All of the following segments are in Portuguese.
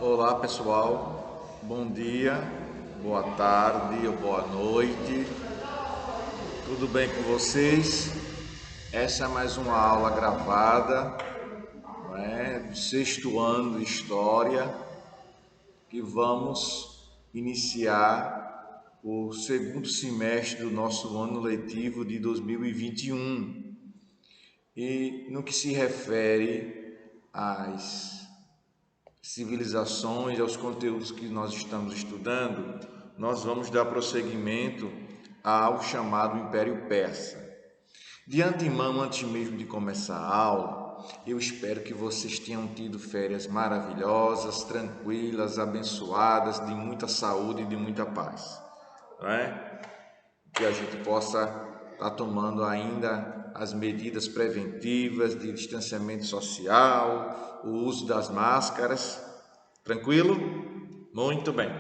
Olá pessoal, bom dia, boa tarde ou boa noite, tudo bem com vocês? Essa é mais uma aula gravada, não é? Do sexto ano de História, que vamos iniciar o segundo semestre do nosso ano letivo de 2021. E no que se refere às civilizações, aos conteúdos que nós estamos estudando, nós vamos dar prosseguimento ao chamado Império Persa. De antemão, antes mesmo de começar a aula, eu espero que vocês tenham tido férias maravilhosas, tranquilas, abençoadas, de muita saúde e de muita paz, não é? Que a gente possa estar tomando ainda as medidas preventivas de distanciamento social, o uso das máscaras. Tranquilo? Muito bem.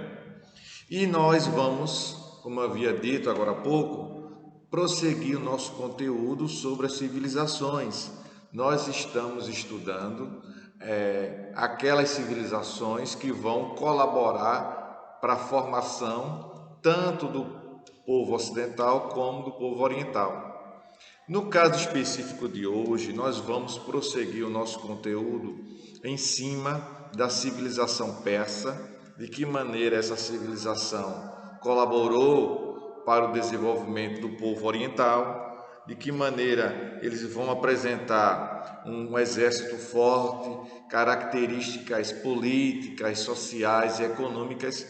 E nós vamos, como eu havia dito agora há pouco, prosseguir o nosso conteúdo sobre as civilizações. Nós estamos estudando aquelas civilizações que vão colaborar para a formação tanto do povo ocidental como do povo oriental. No caso específico de hoje, nós vamos prosseguir o nosso conteúdo em cima da civilização persa, de que maneira essa civilização colaborou para o desenvolvimento do povo oriental, de que maneira eles vão apresentar um exército forte, características políticas, sociais e econômicas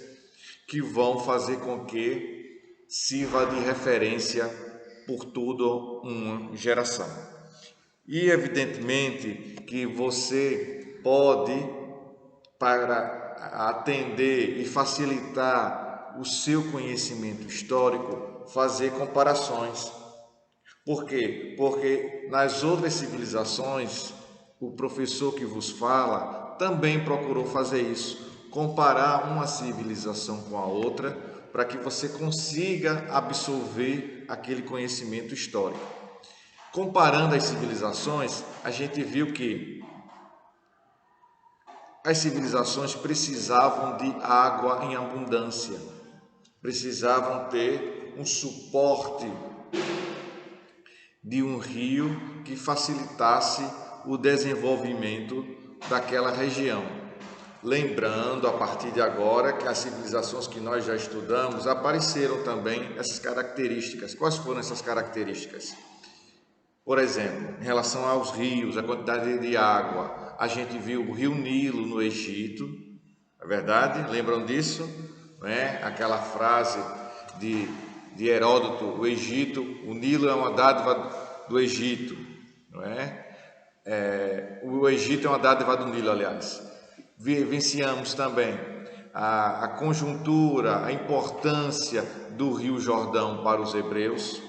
que vão fazer com que sirva de referência por toda uma geração. E evidentemente que você pode, para atender e facilitar o seu conhecimento histórico, fazer comparações. Por quê? Porque nas outras civilizações, o professor que vos fala também procurou fazer isso, comparar uma civilização com a outra, para que você consiga absorver aquele conhecimento histórico. Comparando as civilizações, a gente viu que as civilizações precisavam de água em abundância, precisavam ter um suporte de um rio que facilitasse o desenvolvimento daquela região. Lembrando, a partir de agora, que as civilizações que nós já estudamos apareceram também essas características. Quais foram essas características? Por exemplo, em relação aos rios, a quantidade de água, a gente viu o rio Nilo no Egito, é verdade? Lembram disso? Não é? Aquela frase de Heródoto, o Nilo é uma dádiva do Egito, não é? O Egito é uma dádiva do Nilo, aliás. Vivenciamos também a conjuntura, a importância do Rio Jordão para os hebreus.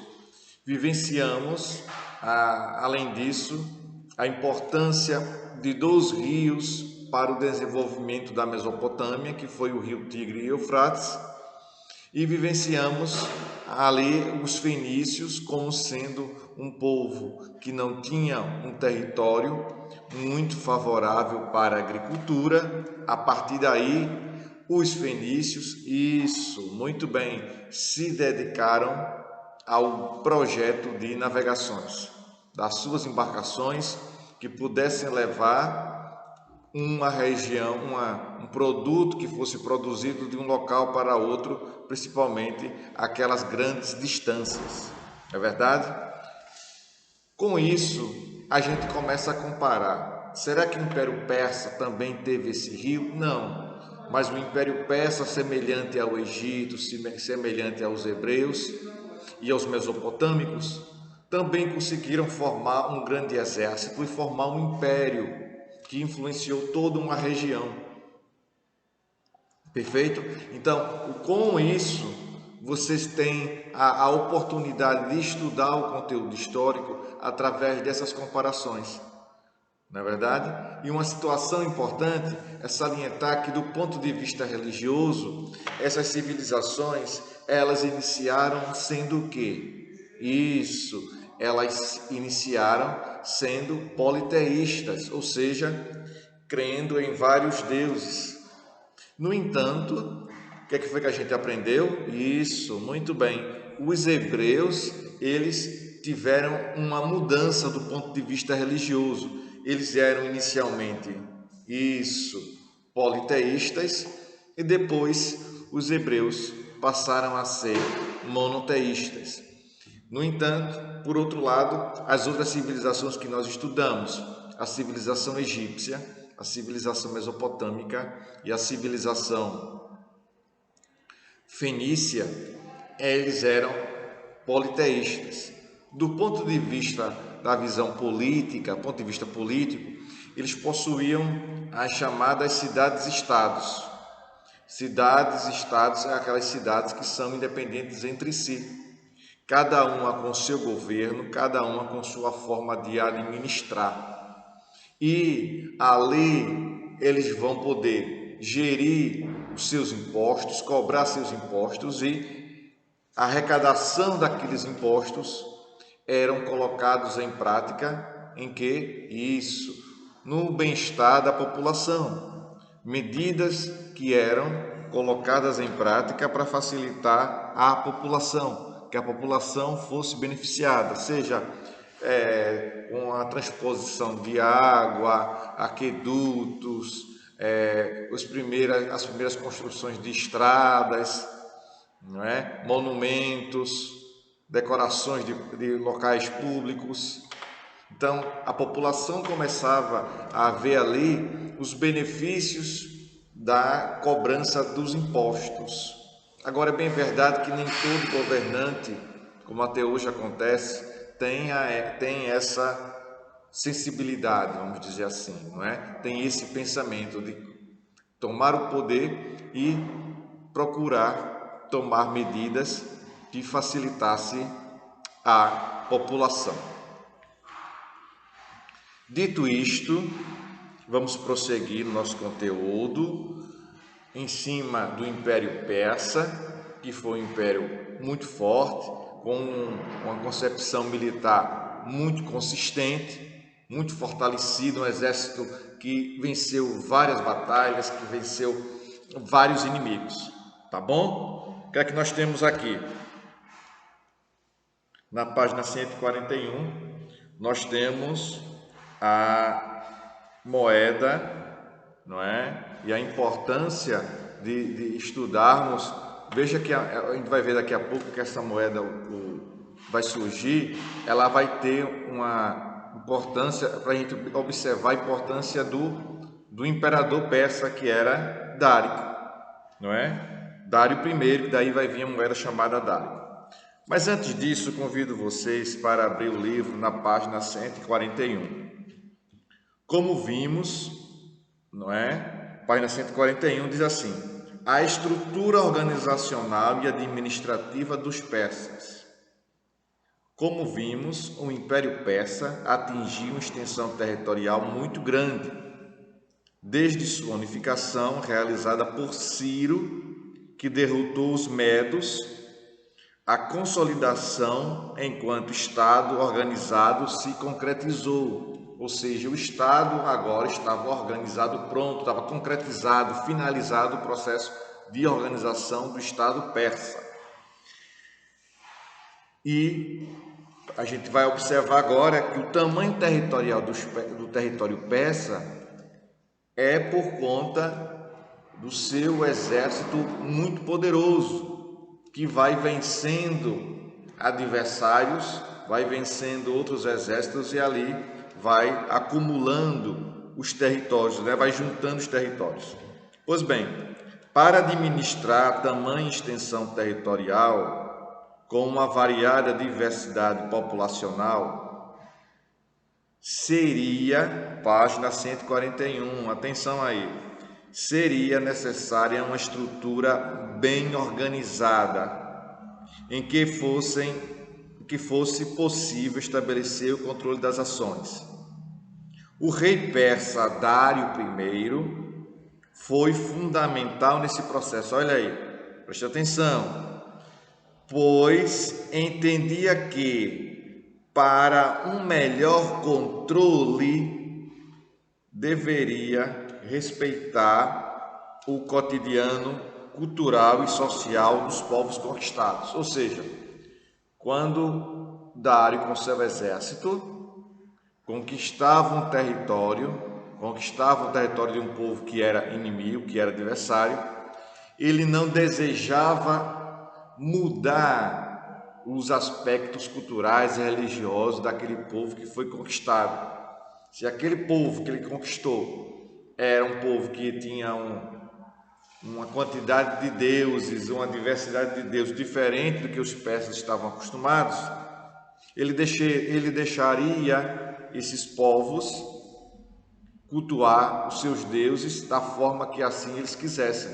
Vivenciamos, além disso, a importância de 2 rios para o desenvolvimento da Mesopotâmia, que foi o rio Tigre e Eufrates, e vivenciamos ali os fenícios como sendo um povo que não tinha um território muito favorável para a agricultura. A partir daí, os fenícios, muito bem, se dedicaram ao projeto de navegações, das suas embarcações que pudessem levar uma região, um produto que fosse produzido de um local para outro, principalmente aquelas grandes distâncias. É verdade? Com isso, a gente começa a comparar. Será que o Império Persa também teve esse rio? Não. Mas o Império Persa, semelhante ao Egito, semelhante aos hebreus e aos mesopotâmicos, também conseguiram formar um grande exército e formar um império que influenciou toda uma região. Perfeito? Então, com isso, vocês têm a oportunidade de estudar o conteúdo histórico através dessas comparações. Não é verdade? E uma situação importante é salientar que, do ponto de vista religioso, essas civilizações, elas iniciaram sendo o quê? Isso, elas iniciaram sendo politeístas, ou seja, crendo em vários deuses. No entanto, o que é que foi que a gente aprendeu? Isso, muito bem. Os hebreus, eles tiveram uma mudança do ponto de vista religioso. Eles eram inicialmente, isso, politeístas, e depois os hebreus passaram a ser monoteístas. No entanto, por outro lado, as outras civilizações que nós estudamos, a civilização egípcia, a civilização mesopotâmica e a civilização fenícia, eles eram politeístas. Do ponto de vista da visão política, ponto de vista político, eles possuíam as chamadas cidades-estados. Cidades-estados são aquelas cidades que são independentes entre si. Cada uma com seu governo, cada uma com sua forma de administrar. E ali eles vão poder gerir os seus impostos, cobrar seus impostos, e a arrecadação daqueles impostos eram colocados em prática em que? Isso, no bem-estar da população. Medidas que eram colocadas em prática para facilitar a população, que a população fosse beneficiada, seja com a transposição de água, aquedutos, as primeiras construções de estradas, não é? Monumentos, decorações de locais públicos. Então, a população começava a ver ali os benefícios da cobrança dos impostos. Agora, é bem verdade que nem todo governante, como até hoje acontece, tem essa sensibilidade, vamos dizer assim, não é? Tem esse pensamento de tomar o poder e procurar tomar medidas que facilitasse a população. Dito isto, vamos prosseguir no nosso conteúdo em cima do Império Persa, que foi um império muito forte, com uma concepção militar muito consistente, muito fortalecido, um exército que venceu várias batalhas, que venceu vários inimigos, tá bom? O que é que nós temos aqui? Na página 141, nós temos a moeda, não é? E a importância de estudarmos. Veja que a gente vai ver daqui a pouco que essa moeda vai surgir, ela vai ter uma importância, para a gente observar a importância do imperador persa, que era Dário, não é? Dário I, que daí vai vir a moeda chamada Dário. Mas antes disso, convido vocês para abrir o livro na página 141. Como vimos, não é? Página 141 diz assim: a estrutura organizacional e administrativa dos persas. Como vimos, o Império Persa atingiu uma extensão territorial muito grande, desde sua unificação realizada por Ciro, que derrotou os medos, a consolidação enquanto Estado organizado se concretizou, ou seja, o Estado agora estava organizado, pronto, estava concretizado, finalizado o processo de organização do Estado persa. E a gente vai observar agora que o tamanho territorial do território persa é por conta do seu exército muito poderoso, que vai vencendo adversários, vai vencendo outros exércitos e ali vai acumulando os territórios, né? Vai juntando os territórios. Pois bem, para administrar tamanha extensão territorial com uma variada diversidade populacional, seria, página 141, atenção aí, seria necessária uma estrutura bem organizada, em que fosse possível estabelecer o controle das ações. O rei persa Dário I foi fundamental nesse processo. Olha aí, preste atenção, pois entendia que para um melhor controle deveria respeitar o cotidiano cultural e social dos povos conquistados. Ou seja, quando Dário com seu exército conquistava um território de um povo que era inimigo, que era adversário, ele não desejava mudar os aspectos culturais e religiosos daquele povo que foi conquistado. Se aquele povo que ele conquistou era um povo que tinha uma quantidade de deuses, uma diversidade de deuses diferente do que os persas estavam acostumados, ele deixaria esses povos cultuar os seus deuses da forma que assim eles quisessem.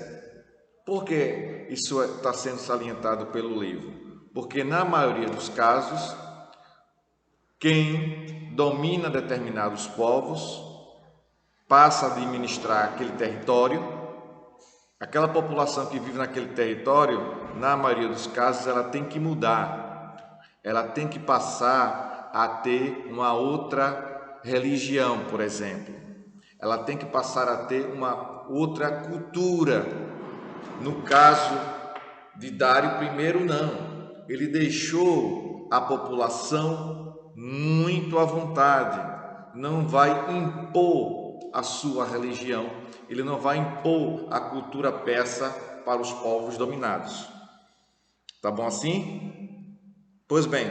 Por que isso está sendo salientado pelo livro? Porque na maioria dos casos, quem domina determinados povos passa a administrar aquele território. Aquela população que vive naquele território, na maioria dos casos, ela tem que mudar. Ela tem que passar a ter uma outra religião, por exemplo. Ela tem que passar a ter uma outra cultura. No caso de Dário I, não. Ele deixou a população muito à vontade. Não vai impor a sua religião. Ele não vai impor a cultura persa para os povos dominados. Tá bom assim? Pois bem,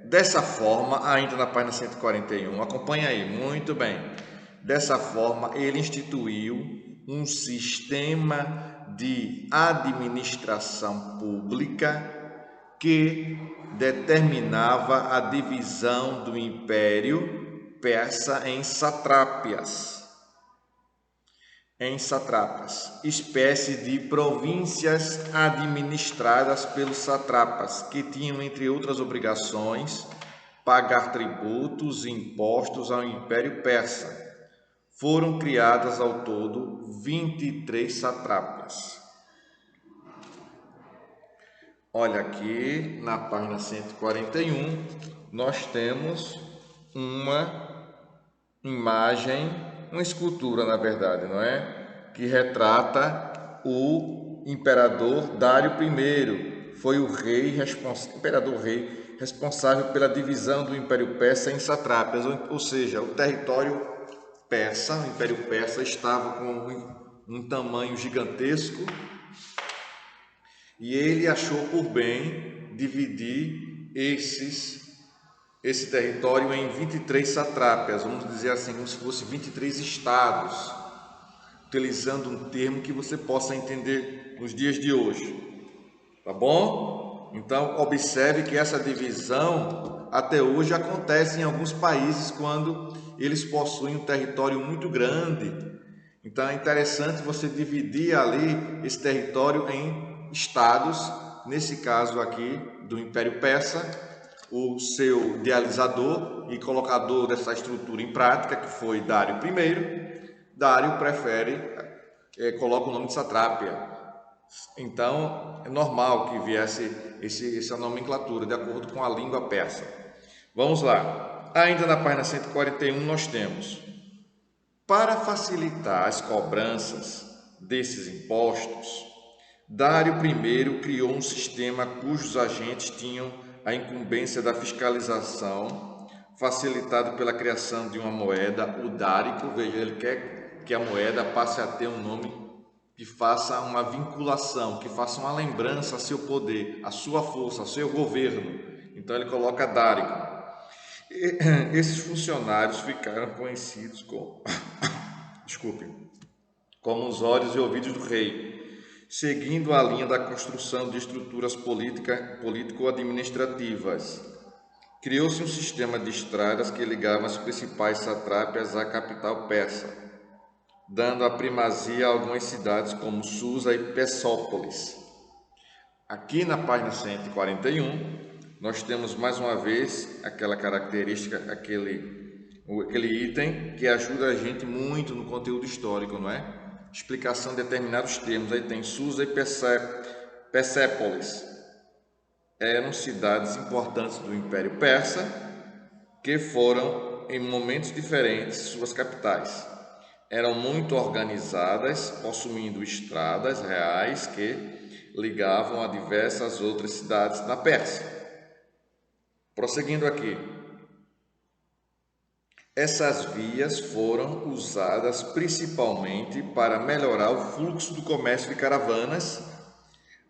dessa forma, ainda na página 141, acompanha aí, muito bem. Dessa forma, ele instituiu um sistema de administração pública que determinava a divisão do Império Persa em satrápias, espécie de províncias administradas pelos satrapas, que tinham, entre outras obrigações, pagar tributos e impostos ao Império Persa. Foram criadas ao todo 23 satrápias. Olha aqui na página 141, nós temos uma imagem, uma escultura na verdade, não é? Que retrata o imperador Dário I. Foi o imperador rei responsável pela divisão do Império Persa em satrápias, ou seja, o território persa, o Império Persa estava com um tamanho gigantesco e ele achou por bem dividir esse território em 23 satrápias, vamos dizer assim, como se fosse 23 estados, utilizando um termo que você possa entender nos dias de hoje, tá bom? Então, observe que essa divisão até hoje acontece em alguns países quando eles possuem um território muito grande. Então, é interessante você dividir ali esse território em estados, nesse caso aqui do Império Persa. O seu idealizador e colocador dessa estrutura em prática, que foi Dário I, Dário coloca o nome de satrápia. Então, é normal que viesse essa nomenclatura, de acordo com a língua persa. Vamos lá. Ainda na página 141, nós temos: para facilitar as cobranças desses impostos, Dário I criou um sistema cujos agentes tinham a incumbência da fiscalização, facilitado pela criação de uma moeda, o dárico. Veja, ele quer que a moeda passe a ter um nome que faça uma vinculação, que faça uma lembrança a seu poder, a sua força, ao seu governo. Então ele coloca dárico. Esses funcionários ficaram conhecidos como os olhos e ouvidos do rei, seguindo a linha da construção de estruturas político-administrativas. Criou-se um sistema de estradas que ligava as principais satrápias à capital persa, dando a primazia a algumas cidades como Susa e Pessópolis. Aqui na página 141, nós temos mais uma vez aquela característica, aquele item que ajuda a gente muito no conteúdo histórico, não é? Explicação de determinados termos. Aí tem Susa e Persépolis. Eram cidades importantes do Império Persa que foram, em momentos diferentes, suas capitais. eram muito organizadas, possuindo estradas reais que ligavam a diversas outras cidades da Pérsia. Prosseguindo aqui. Essas vias foram usadas principalmente para melhorar o fluxo do comércio de caravanas,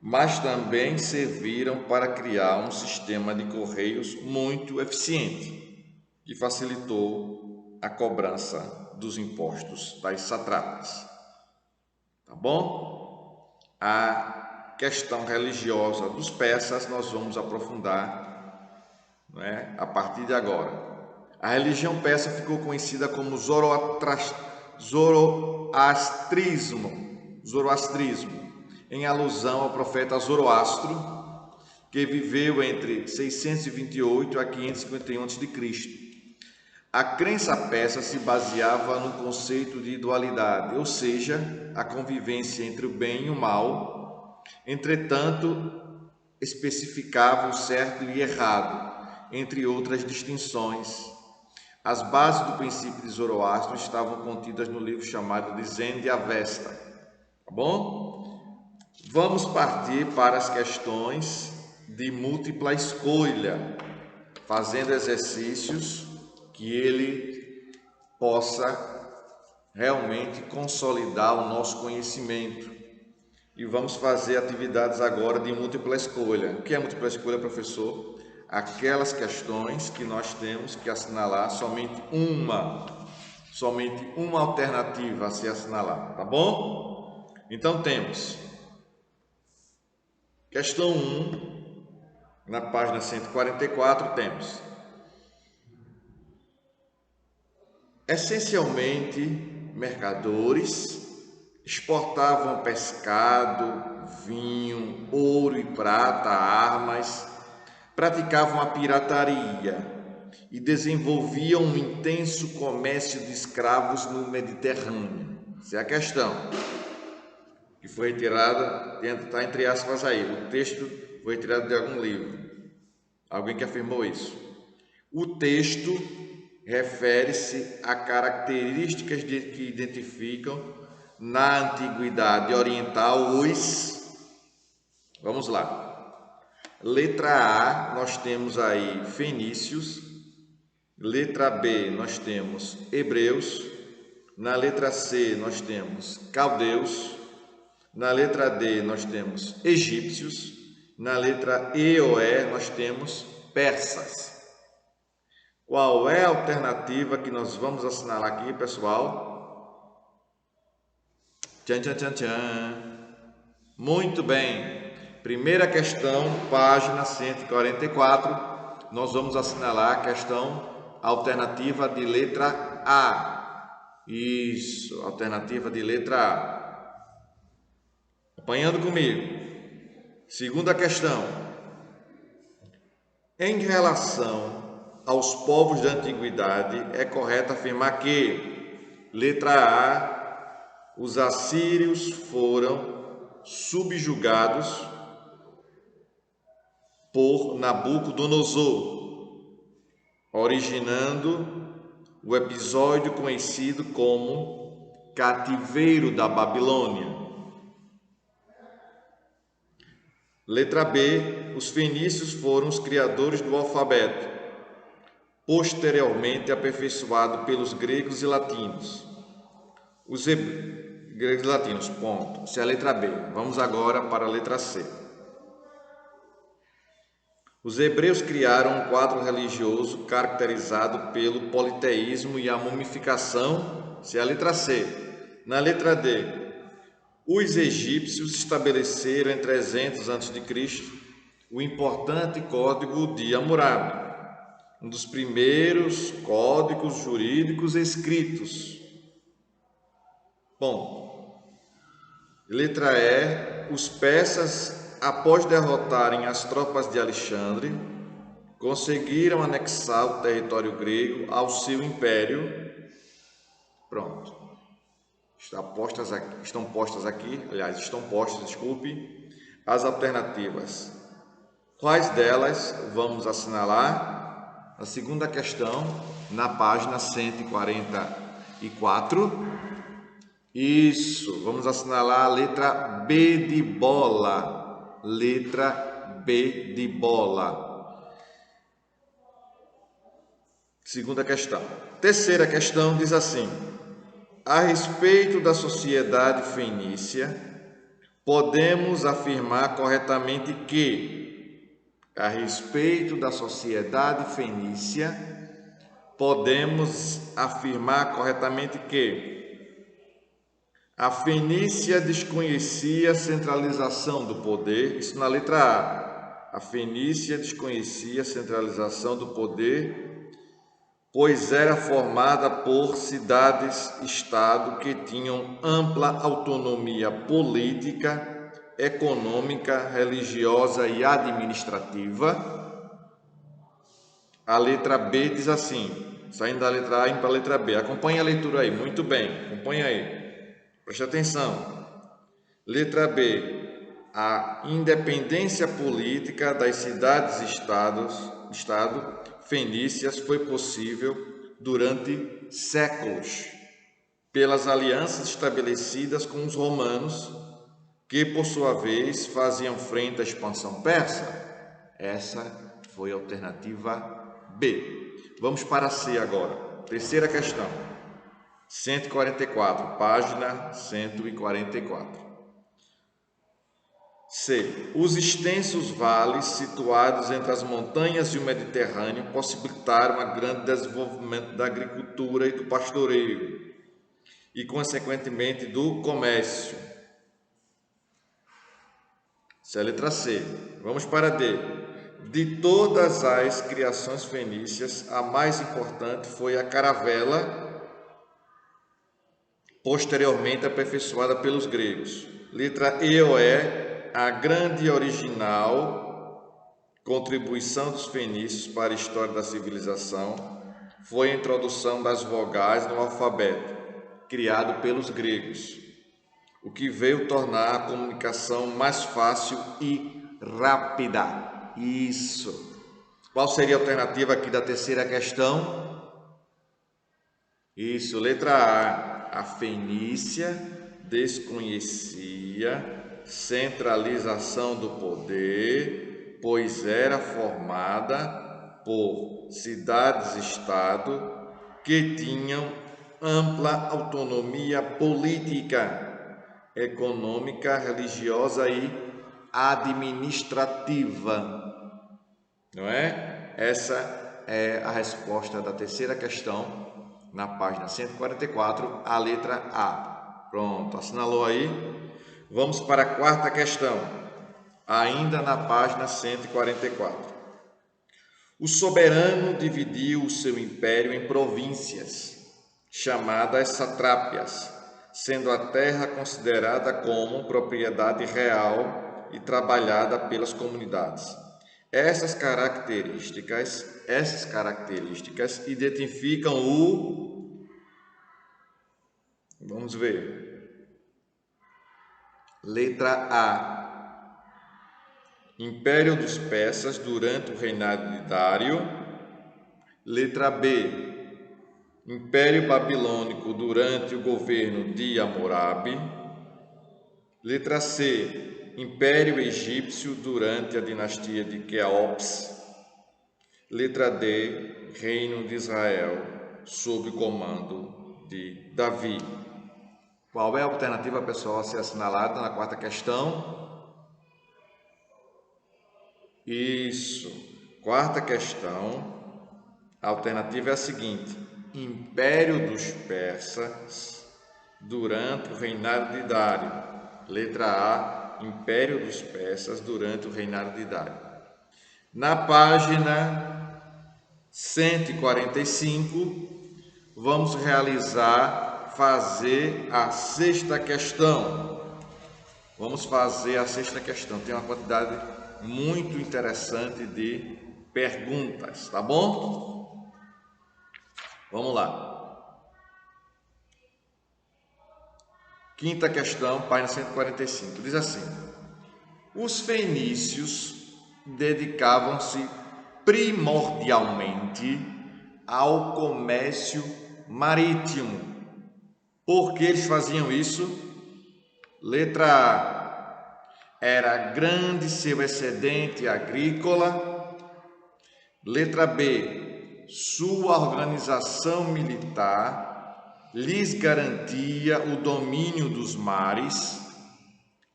mas também serviram para criar um sistema de correios muito eficiente, que facilitou a cobrança dos impostos das satrapas. Tá bom? A questão religiosa dos persas nós vamos aprofundar, né, a partir de agora. A religião persa ficou conhecida como zoroastrismo, em alusão ao profeta Zoroastro, que viveu entre 628 a 551 a.C. A crença persa se baseava no conceito de dualidade, ou seja, a convivência entre o bem e o mal. Entretanto, especificava o certo e o errado, entre outras distinções. As bases do princípio de Zoroastro estavam contidas no livro chamado de Zen de Avesta. Tá bom? Vamos partir para as questões de múltipla escolha, fazendo exercícios que ele possa realmente consolidar o nosso conhecimento. E vamos fazer atividades agora de múltipla escolha. O que é múltipla escolha, professor? Aquelas questões que nós temos que assinalar somente uma alternativa a se assinalar, tá bom? Então temos questão 1, na página 144 temos: essencialmente mercadores, exportavam pescado, vinho, ouro e prata, armas, praticavam a pirataria e desenvolviam um intenso comércio de escravos no Mediterrâneo. Essa é a questão, que foi retirada, está entre aspas aí, o texto foi retirado de algum livro, alguém que afirmou isso. O texto refere-se a características que identificam na antiguidade oriental os... Vamos lá. Letra A, nós temos aí fenícios. Letra B, nós temos hebreus. Na letra C, nós temos caldeus. Na letra D, nós temos egípcios. Na letra E ou E, nós temos persas. Qual é a alternativa que nós vamos assinalar aqui, pessoal? Tchan, tchan, tchan, tchan. Muito bem. Primeira questão, página 144. Nós vamos assinalar a questão alternativa de letra A. Isso, alternativa de letra A. Acompanhando comigo. Segunda questão. Em relação aos povos da antiguidade, é correto afirmar que, letra A, os assírios foram subjugados por Nabucodonosor, originando o episódio conhecido como Cativeiro da Babilônia. Letra B, os fenícios foram os criadores do alfabeto, posteriormente aperfeiçoado pelos gregos e latinos. Os gregos e latinos, ponto. Essa é a letra B. Vamos agora para a letra C. Os hebreus criaram um quadro religioso caracterizado pelo politeísmo e a mumificação. Essa é a letra C. Na letra D, os egípcios estabeleceram em 300 a.C. o importante Código de Hammurabi, um dos primeiros códigos jurídicos escritos. Bom, letra E, os persas, após derrotarem as tropas de Alexandre, conseguiram anexar o território grego ao seu império. Pronto. Estão postas aqui, desculpe, as alternativas. Quais delas vamos assinalar? A segunda questão, na página 144. Isso, vamos assinalar a letra B de bola. Letra B de bola. Segunda questão. Terceira questão diz assim: a respeito da sociedade fenícia, podemos afirmar corretamente que, a respeito da sociedade fenícia, podemos afirmar corretamente que a Fenícia desconhecia a centralização do poder, isso na letra A. A Fenícia desconhecia a centralização do poder, pois era formada por cidades-estado que tinham ampla autonomia política, econômica, religiosa e administrativa. A letra B diz assim, saindo da letra A indo para a letra B. Acompanhe a leitura aí, muito bem, acompanhe aí. Preste atenção. Letra B. A independência política das cidades-estado fenícias foi possível durante séculos, pelas alianças estabelecidas com os romanos, que por sua vez faziam frente à expansão persa. Essa foi a alternativa B. Vamos para C agora. Terceira questão. 144, página 144. C. Os extensos vales situados entre as montanhas e o Mediterrâneo possibilitaram um grande desenvolvimento da agricultura e do pastoreio e, consequentemente, do comércio. Essa é a letra C. Vamos para D. De todas as criações fenícias, a mais importante foi a caravela, posteriormente aperfeiçoada pelos gregos. Letra E ou E. A grande e original contribuição dos fenícios para a história da civilização foi a introdução das vogais no alfabeto, criado pelos gregos, o que veio tornar a comunicação mais fácil e rápida. Isso. Qual seria a alternativa aqui da terceira questão? Isso, letra A. A Fenícia desconhecia centralização do poder, pois era formada por cidades-estado que tinham ampla autonomia política, econômica, religiosa e administrativa. Não é? Essa é a resposta da terceira questão, na página 144, a letra A. Pronto, assinalou aí? Vamos para a quarta questão, ainda na página 144. O soberano dividiu o seu império em províncias, chamadas satrápias, sendo a terra considerada como propriedade real e trabalhada pelas comunidades. Essas características identificam o... Vamos ver. Letra A. Império dos Persas durante o reinado de Dário. Letra B. Império Babilônico durante o governo de Hammurabi. Letra C. Império Egípcio durante a dinastia de Quéops. Letra D. Reino de Israel sob o comando de Davi. Qual é a alternativa, pessoal, a ser assinalada na quarta questão? Isso. Quarta questão, a alternativa é a seguinte: Império dos Persas durante o reinado de Dário. Letra A, Império dos Persas durante o reinado de Dário. Na página 145, vamos fazer a sexta questão. Vamos fazer a sexta questão. Tem uma quantidade muito interessante de perguntas, tá bom? Vamos lá. Quinta questão, página 145. Diz assim: os fenícios dedicavam-se primordialmente ao comércio marítimo. Por que eles faziam isso? Letra A. Era grande seu excedente agrícola. Letra B. Sua organização militar lhes garantia o domínio dos mares.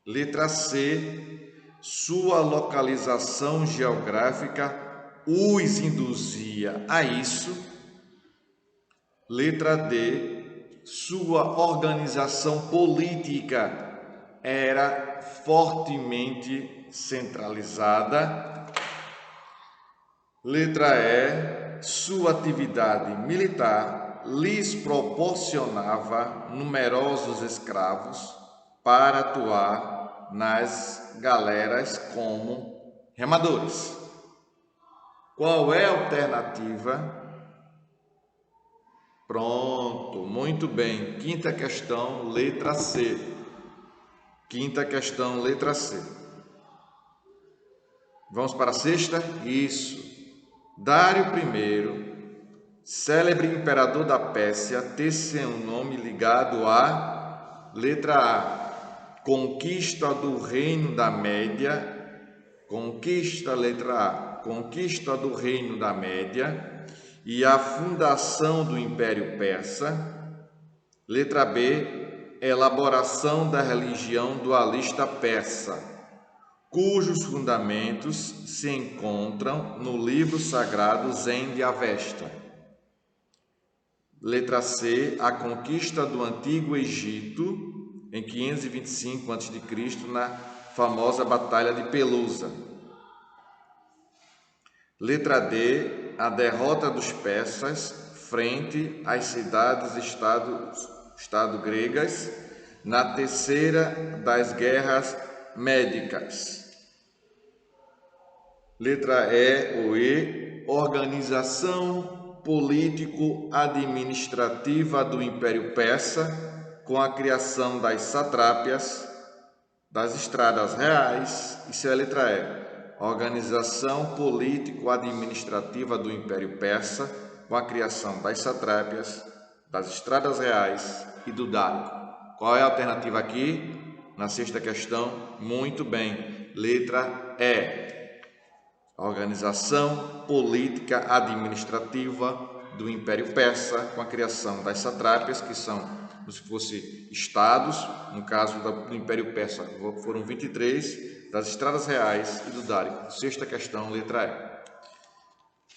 Letra C. Sua localização geográfica os induzia a isso. Letra D. Sua organização política era fortemente centralizada. Letra E. Sua atividade militar lhes proporcionava numerosos escravos para atuar nas galeras como remadores. Qual é a alternativa? Pronto, muito bem. Quinta questão, letra C. Quinta questão, letra C. Vamos para a sexta? Isso. Dário I, célebre imperador da Pérsia, tem seu nome ligado à letra A. Conquista do Reino da Média. Conquista, letra A. Conquista do Reino da Média e a fundação do Império Persa. Letra B. Elaboração da religião dualista persa, cujos fundamentos se encontram no livro sagrado Zen de Avesta. Letra C. A conquista do Antigo Egito em 525 a.C., na famosa Batalha de Pelusa. Letra D. A derrota dos persas frente às cidades-estado gregas na terceira das guerras médicas. Letra E ou E. Organização político-administrativa do Império Persa com a criação das satrápias, das estradas reais. Isso é a letra E. Organização político-administrativa do Império Persa com a criação das satrápias, das estradas reais e do dário. Qual é a alternativa aqui? Na sexta questão, muito bem, letra E. Organização política administrativa do Império Persa com a criação das satrápias, que são como se fossem estados, no caso do Império Persa foram 23, das estradas reais e do dário. Sexta questão, letra E.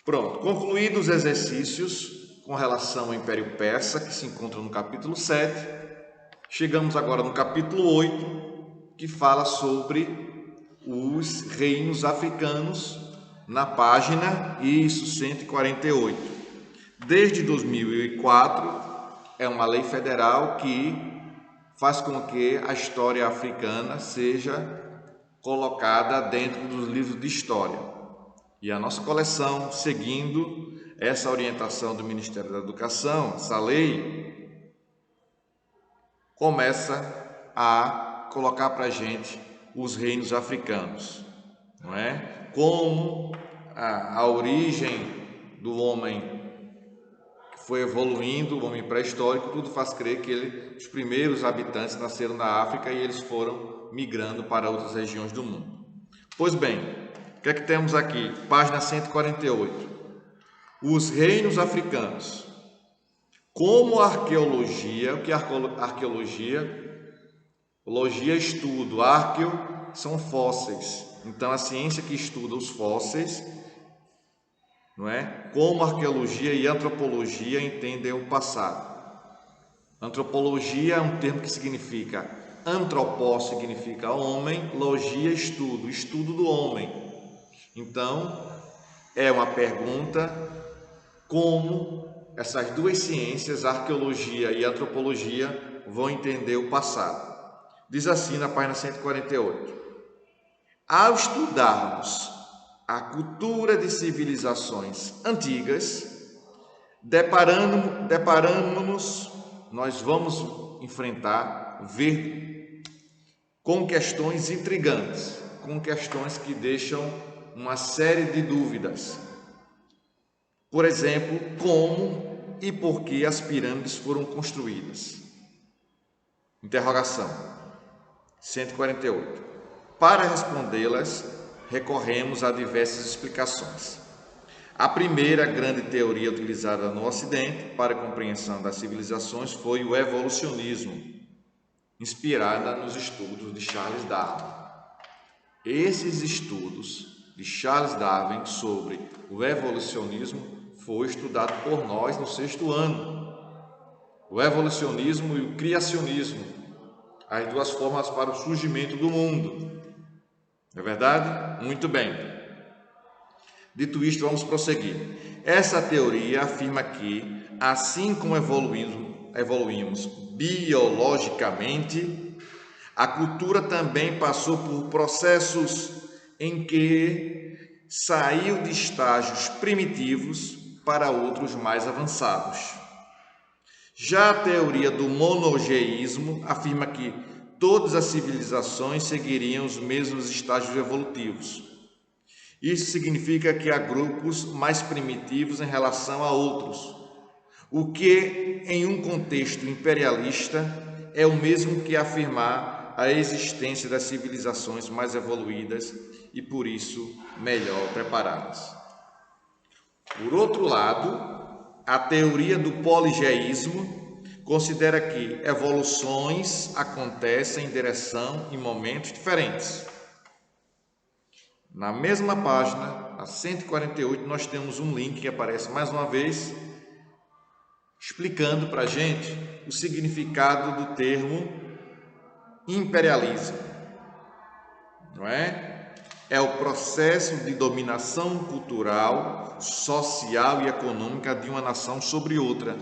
Pronto, concluídos os exercícios com relação ao Império Persa, que se encontra no capítulo 7, chegamos agora no capítulo 8, que fala sobre os reinos africanos, na página, isso, 148. Desde 2004, é uma lei federal que faz com que a história africana seja colocada dentro dos livros de história. E a nossa coleção, seguindo essa orientação do Ministério da Educação, essa lei, começa a colocar para a gente os reinos africanos, não é? Como a origem do homem foi evoluindo, o homem pré-histórico, tudo faz crer que os primeiros habitantes nasceram na África e eles foram migrando para outras regiões do mundo. Pois bem, o que é que temos aqui? Página 148. Os reinos africanos. Como a arqueologia, o que é arqueologia? Logia, estudo. Arqueo são fósseis. Então, a ciência que estuda os fósseis, não é? Como arqueologia e antropologia entendem o passado. Antropologia é um termo que significa antropó, significa homem, logia, estudo, estudo do homem. Então, é uma pergunta como essas duas ciências, arqueologia e antropologia, vão entender o passado. Diz assim na página 148. Ao estudarmos a cultura de civilizações antigas, deparamos-nos, nós vamos enfrentar, ver com questões intrigantes, com questões que deixam uma série de dúvidas. Por exemplo, como e por que as pirâmides foram construídas? Interrogação. 148. Para respondê-las, recorremos a diversas explicações. A primeira grande teoria utilizada no Ocidente para a compreensão das civilizações foi o evolucionismo, inspirada nos estudos de Charles Darwin. Esses estudos de Charles Darwin sobre o evolucionismo foi estudado por nós no 6º ano. O evolucionismo e o criacionismo, as duas formas para o surgimento do mundo. Não é verdade? Muito bem. Dito isto, vamos prosseguir. Essa teoria afirma que, assim como evoluímos biologicamente, a cultura também passou por processos em que saiu de estágios primitivos para outros mais avançados. Já a teoria do monogeísmo afirma que todas as civilizações seguiriam os mesmos estágios evolutivos. Isso significa que há grupos mais primitivos em relação a outros, o que, em um contexto imperialista, é o mesmo que afirmar a existência das civilizações mais evoluídas e, por isso, melhor preparadas. Por outro lado, a teoria do poligeísmo considera que evoluções acontecem em direção em momentos diferentes. Na mesma página, a 148, nós temos um link que aparece mais uma vez, explicando para a gente o significado do termo imperialismo. Não é? É o processo de dominação cultural, social e econômica de uma nação sobre outra.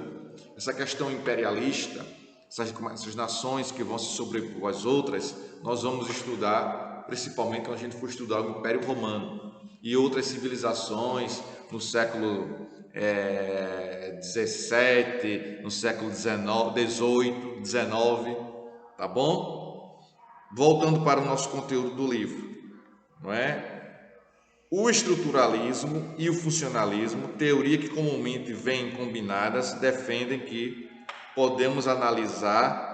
Essa questão imperialista, essas nações que vão se sobrepor às outras, nós vamos estudar principalmente quando a gente for estudar o Império Romano e outras civilizações no século XVII, no século XVIII, XIX, tá bom? Voltando para o nosso conteúdo do livro, não é? O estruturalismo e o funcionalismo, teoria que comumente vêm combinadas, defendem que podemos analisar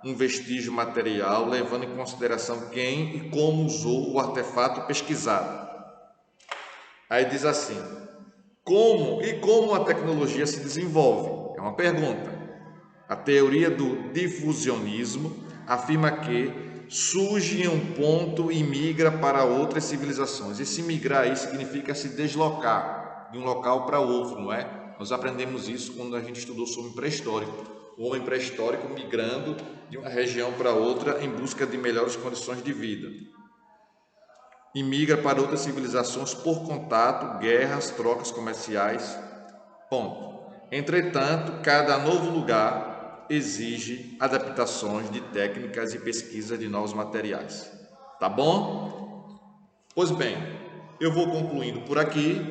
um vestígio material, levando em consideração quem e como usou o artefato pesquisado. Aí diz assim, como a tecnologia se desenvolve? É uma pergunta. A teoria do difusionismo afirma que surge em um ponto e migra para outras civilizações. Esse migrar aí significa se deslocar de um local para outro, não é? Nós aprendemos isso quando a gente estudou sobre pré-histórico. O homem pré-histórico migrando de uma região para outra em busca de melhores condições de vida. E migra para outras civilizações por contato, guerras, trocas comerciais. Ponto. Entretanto, cada novo lugar exige adaptações de técnicas e pesquisa de novos materiais. Tá bom? Pois bem, eu vou concluindo por aqui.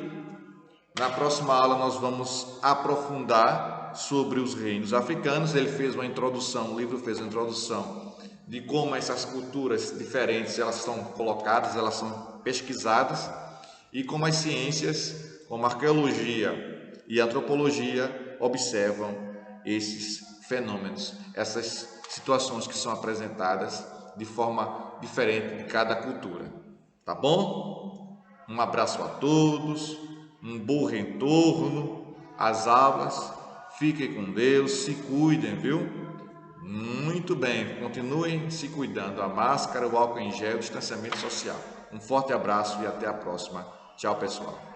Na próxima aula nós vamos aprofundar sobre os reinos africanos. Ele fez uma introdução, o livro fez uma introdução de como essas culturas diferentes elas são colocadas, elas são pesquisadas e como as ciências, como a arqueologia e a antropologia observam esses fenômenos, essas situações que são apresentadas de forma diferente de cada cultura. Tá bom? Um abraço a todos, um bom retorno às aulas. Fiquem com Deus, se cuidem, viu? Muito bem, continuem se cuidando. A máscara, o álcool em gel, o distanciamento social. Um forte abraço e até a próxima. Tchau, pessoal.